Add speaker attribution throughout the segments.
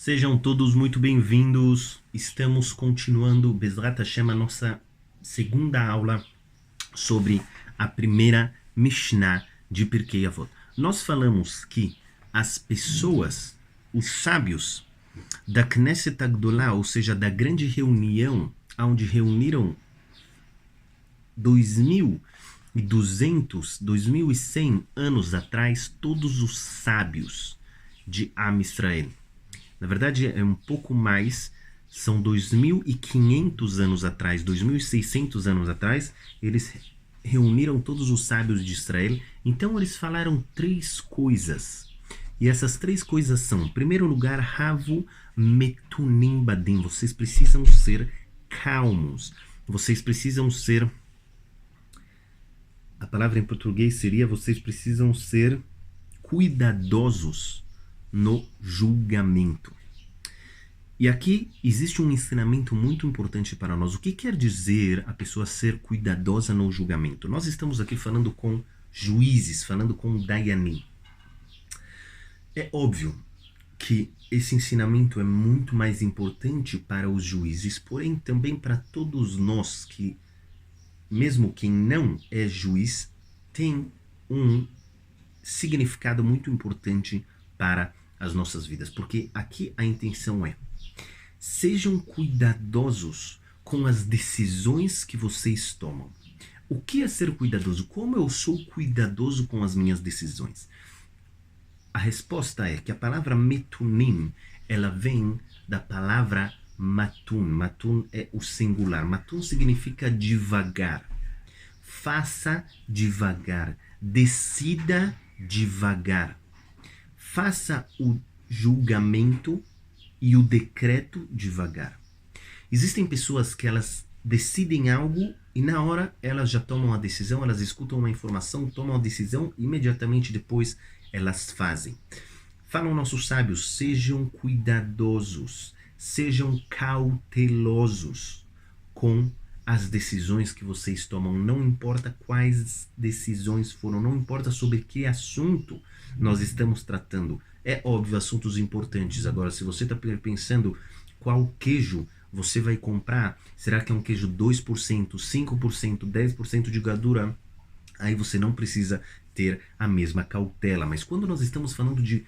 Speaker 1: Sejam todos muito bem-vindos. Estamos continuando, Bezrat Hashem, a nossa segunda aula sobre a primeira Mishnah de Pirkei Avot. Nós falamos que as pessoas, os sábios da Knesset Agdolá, ou seja, da grande reunião, onde reuniram 2.200, 2.100 anos atrás, todos os sábios de Am Israel. Na verdade, é um pouco mais, são 2.500 anos atrás, 2.600 anos atrás, eles reuniram todos os sábios de Israel. Então, eles falaram três coisas. E essas três coisas são, em primeiro lugar, Havu Metunim Badim. Vocês precisam ser calmos. Vocês precisam ser... A palavra em português seria, vocês precisam ser cuidadosos no julgamento. E aqui existe um ensinamento muito importante para nós. O que quer dizer a pessoa ser cuidadosa no julgamento? Nós estamos aqui falando com juízes, falando com Dayanim. É óbvio que esse ensinamento é muito mais importante para os juízes, porém também para todos nós que, mesmo quem não é juiz, tem um significado muito importante para as nossas vidas. Porque aqui a intenção é: sejam cuidadosos com as decisões que vocês tomam. O que é ser cuidadoso? Como eu sou cuidadoso com as minhas decisões? A resposta é que a palavra metunim, ela vem da palavra matun. Matun é o singular. Matun significa devagar. Faça devagar. Decida devagar. Faça o julgamento e o decreto devagar. Existem pessoas que elas decidem algo e na hora elas já tomam a decisão, elas escutam uma informação, tomam a decisão e imediatamente depois elas fazem. Falam nossos sábios, sejam cuidadosos, sejam cautelosos com as decisões que vocês tomam. Não importa quais decisões foram, não importa sobre que assunto nós estamos tratando. É óbvio, assuntos importantes. Agora, se você está pensando qual queijo você vai comprar, será que é um queijo 2%, 5%, 10% de gordura? Aí você não precisa ter a mesma cautela. Mas quando nós estamos falando de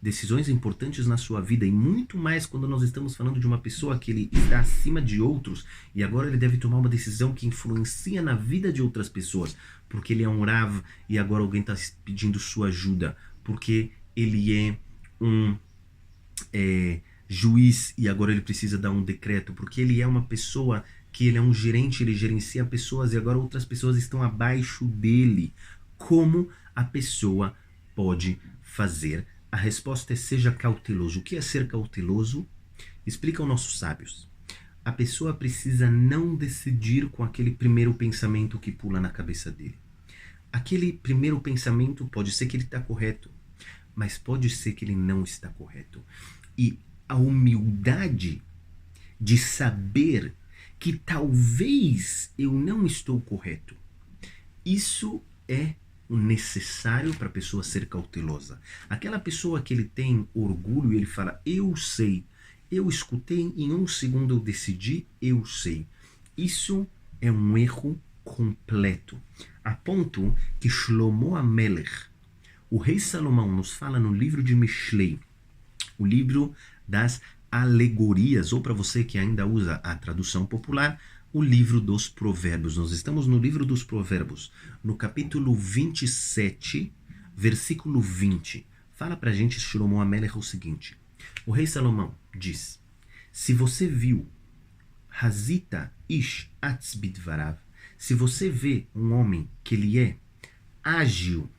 Speaker 1: decisões importantes na sua vida, e muito mais quando nós estamos falando de uma pessoa que ele está acima de outros, e agora ele deve tomar uma decisão que influencia na vida de outras pessoas, porque ele é um Rav e agora alguém está pedindo sua ajuda, porque ele é um juiz e agora ele precisa dar um decreto, porque ele é uma pessoa que ele é um gerente, ele gerencia pessoas e agora outras pessoas estão abaixo dele. Como a pessoa pode fazer? A resposta é: seja cauteloso. O que é ser cauteloso? Explicam nossos sábios. A pessoa precisa não decidir com aquele primeiro pensamento que pula na cabeça dele. Aquele primeiro pensamento pode ser que ele está correto, mas pode ser que ele não está correto. E a humildade de saber que talvez eu não estou correto, isso é o necessário para a pessoa ser cautelosa. Aquela pessoa que ele tem orgulho e ele fala: eu sei, eu escutei, em um segundo eu decidi, eu sei. Isso é um erro completo. A ponto que Shlomo HaMelech, o rei Salomão, nos fala no livro de Mishlei, o livro das alegorias, ou para você que ainda usa a tradução popular, o livro dos provérbios. Nós estamos no livro dos provérbios, no capítulo 27, versículo 20. Fala pra gente, Shlomo HaMelech, o seguinte: o rei Salomão diz: se você viu Hazita Ish Atz Bidvarav, se você vê um homem que ele é ágil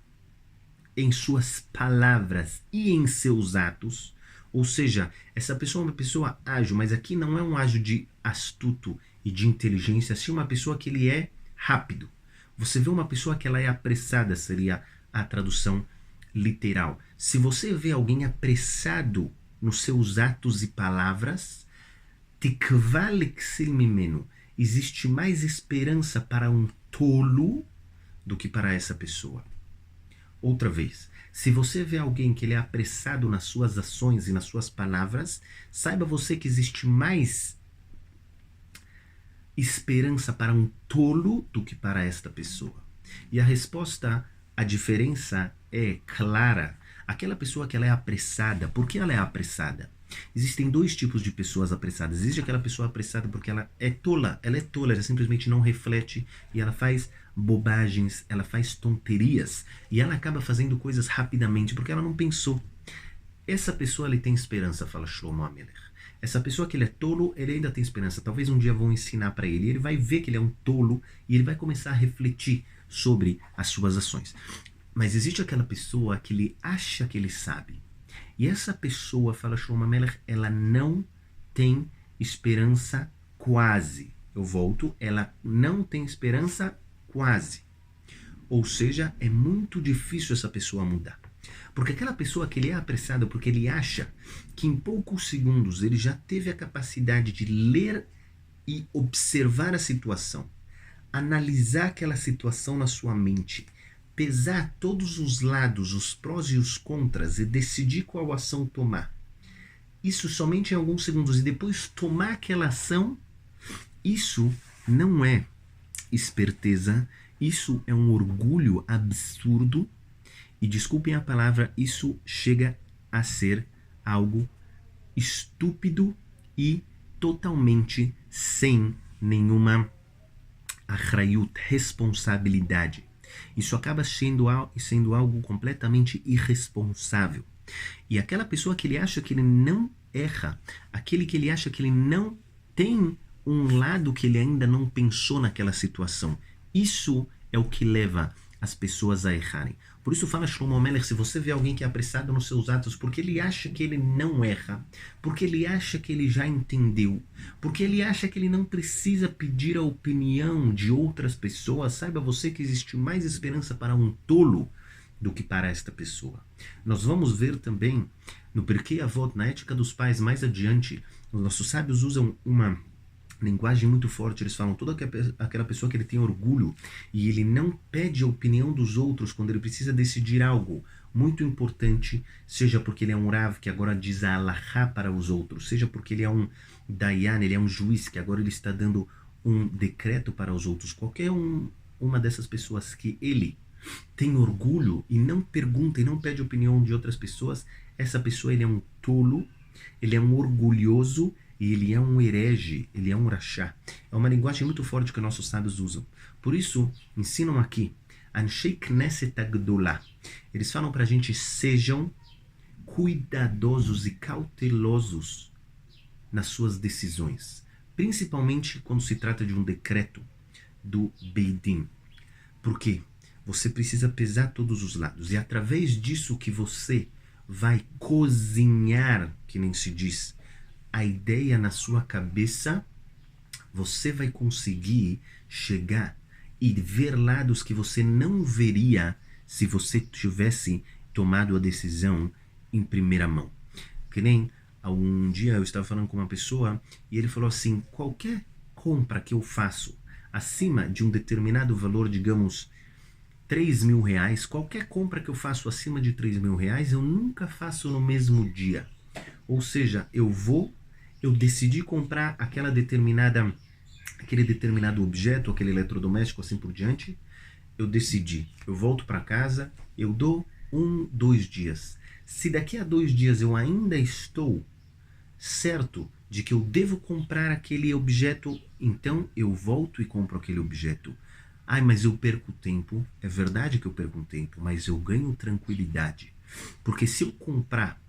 Speaker 1: em suas palavras e em seus atos, ou seja, essa pessoa é uma pessoa ágil, mas aqui não é um ágil de astuto e de inteligência, assim uma pessoa que ele é rápido. Você vê uma pessoa que ela é apressada, seria a tradução literal. Se você vê alguém apressado nos seus atos e palavras, tikva leksil mimenu, existe mais esperança para um tolo do que para essa pessoa. Outra vez, se você vê alguém que ele é apressado nas suas ações e nas suas palavras, saiba você que existe mais esperança para um tolo do que para esta pessoa. E a resposta, a diferença é clara. Aquela pessoa que ela é apressada, por que ela é apressada? Existem dois tipos de pessoas apressadas. Existe aquela pessoa apressada porque ela é tola, ela simplesmente não reflete e ela faz bobagens, ela faz tonterias e ela acaba fazendo coisas rapidamente porque ela não pensou. Essa pessoa ele tem esperança, fala Shlomo HaMelech. Essa pessoa que ele é tolo, ele ainda tem esperança. Talvez um dia vão ensinar para ele. Ele vai ver que ele é um tolo e ele vai começar a refletir sobre as suas ações. Mas existe aquela pessoa que ele acha que ele sabe. E essa pessoa, fala Shlomo HaMelech, ela não tem esperança quase. Eu volto, ela não tem esperança quase. Ou seja, é muito difícil essa pessoa mudar. Porque aquela pessoa que ele é apressado porque ele acha que em poucos segundos ele já teve a capacidade de ler e observar a situação, analisar aquela situação na sua mente, pesar todos os lados, os prós e os contras e decidir qual ação tomar. Isso somente em alguns segundos e depois tomar aquela ação, isso não é esperteza, isso é um orgulho absurdo. E desculpem a palavra, isso chega a ser algo estúpido e totalmente sem nenhuma achrayut, responsabilidade. Isso acaba sendo algo completamente irresponsável. E aquela pessoa que ele acha que ele não erra, aquele que ele acha que ele não tem um lado que ele ainda não pensou naquela situação, isso é o que leva as pessoas a errarem. Por isso fala Shlomo HaMelech, se você vê alguém que é apressado nos seus atos, porque ele acha que ele não erra, porque ele acha que ele já entendeu, porque ele acha que ele não precisa pedir a opinião de outras pessoas, saiba você que existe mais esperança para um tolo do que para esta pessoa. Nós vamos ver também no Pirkei Avot, na ética dos pais, mais adiante, os nossos sábios usam uma linguagem muito forte, eles falam toda aquela pessoa que ele tem orgulho e ele não pede a opinião dos outros quando ele precisa decidir algo muito importante, seja porque ele é um Rav que agora diz a Halachá para os outros, seja porque ele é um Dayan, ele é um juiz que agora ele está dando um decreto para os outros, uma dessas pessoas que ele tem orgulho e não pergunta e não pede a opinião de outras pessoas, essa pessoa ele é um tolo, ele é um orgulhoso e ele é um herege, ele é um rachá. É uma linguagem muito forte que nossos sábios usam. Por isso, ensinam aqui, Anshei Knesset Agdolah. Eles falam para a gente, sejam cuidadosos e cautelosos nas suas decisões. Principalmente quando se trata de um decreto do Beidin. Por quê? Você precisa pesar todos os lados. E através disso que você vai cozinhar, que nem se diz, a ideia na sua cabeça, você vai conseguir chegar e ver lados que você não veria se você tivesse tomado a decisão em primeira mão. Que nem um dia eu estava falando com uma pessoa e ele falou assim, qualquer compra que eu faço acima de um determinado valor, digamos, 3 mil reais, qualquer compra que eu faço acima de 3 mil reais, eu nunca faço no mesmo dia. Ou seja, eu decidi comprar aquele determinado objeto, aquele eletrodoméstico, assim por diante, eu decidi, eu volto para casa, eu dou 2 dias. Se daqui a 2 dias eu ainda estou certo de que eu devo comprar aquele objeto, então eu volto e compro aquele objeto. Ai, mas eu perco tempo. É verdade que eu perco tempo, mas eu ganho tranquilidade. Porque se eu comprar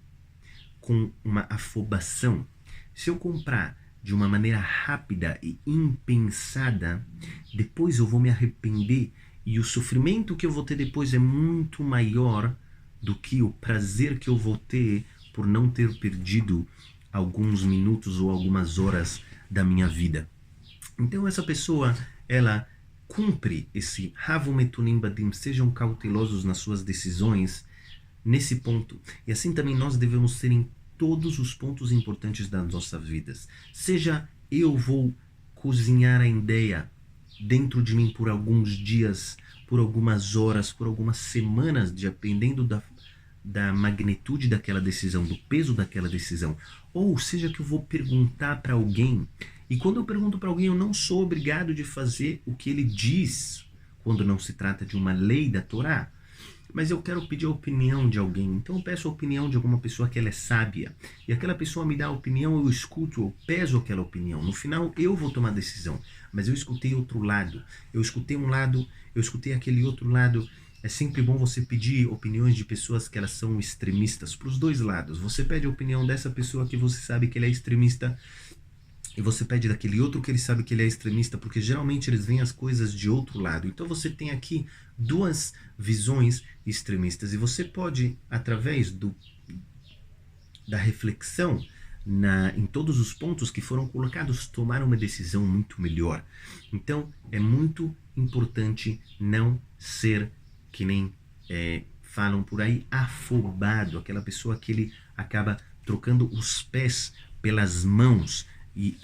Speaker 1: com uma afobação, se eu comprar de uma maneira rápida e impensada, depois eu vou me arrepender e o sofrimento que eu vou ter depois é muito maior do que o prazer que eu vou ter por não ter perdido alguns minutos ou algumas horas da minha vida. Então essa pessoa, ela cumpre esse Havu Metunim Badim, sejam cautelosos nas suas decisões nesse ponto. E assim também nós devemos ser em todos os pontos importantes das nossas vidas. Seja eu vou cozinhar a ideia dentro de mim por alguns dias, por algumas horas, por algumas semanas, dependendo da magnitude daquela decisão, do peso daquela decisão. Ou seja, que eu vou perguntar para alguém, e quando eu pergunto para alguém, eu não sou obrigado de fazer o que ele diz, quando não se trata de uma lei da Torá, mas eu quero pedir a opinião de alguém. Então eu peço a opinião de alguma pessoa que ela é sábia, e aquela pessoa me dá a opinião, eu escuto, eu peso aquela opinião. No final eu vou tomar a decisão, mas eu escutei outro lado, eu escutei um lado, eu escutei aquele outro lado. É sempre bom você pedir opiniões de pessoas que elas são extremistas, para os dois lados. Você pede a opinião dessa pessoa que você sabe que ele é extremista, e você pede daquele outro que ele sabe que ele é extremista, porque geralmente eles veem as coisas de outro lado. Então você tem aqui duas visões extremistas, e você pode, através da reflexão em todos os pontos que foram colocados, tomar uma decisão muito melhor. Então é muito importante não ser que nem falam por aí, afobado, aquela pessoa que ele acaba trocando os pés pelas mãos. E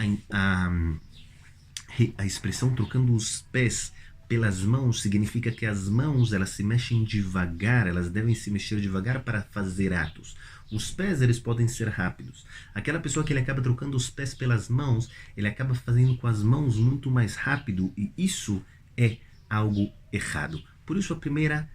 Speaker 1: a expressão trocando os pés pelas mãos significa que as mãos elas se mexem devagar, elas devem se mexer devagar para fazer atos. Os pés eles podem ser rápidos. Aquela pessoa que ele acaba trocando os pés pelas mãos, ele acaba fazendo com as mãos muito mais rápido, e isso é algo errado. Por isso o primeiro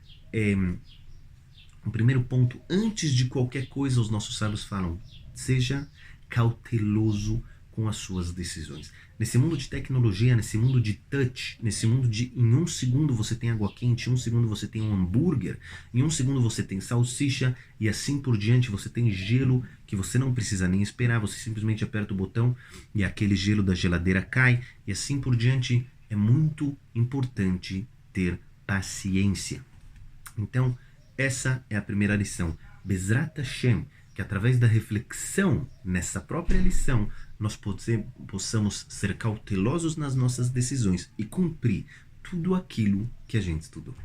Speaker 1: ponto, antes de qualquer coisa, os nossos sábios falam: seja cauteloso com as suas decisões. Nesse mundo de tecnologia, nesse mundo de touch, nesse mundo de em um segundo você tem água quente, em um segundo você tem um hambúrguer, em um segundo você tem salsicha, e assim por diante, você tem gelo que você não precisa nem esperar, você simplesmente aperta o botão e aquele gelo da geladeira cai, e assim por diante. É muito importante ter paciência. Então, essa é a primeira lição. Bezrat Hashem, que através da reflexão nessa própria lição, nós possamos ser cautelosos nas nossas decisões e cumprir tudo aquilo que a gente estudou.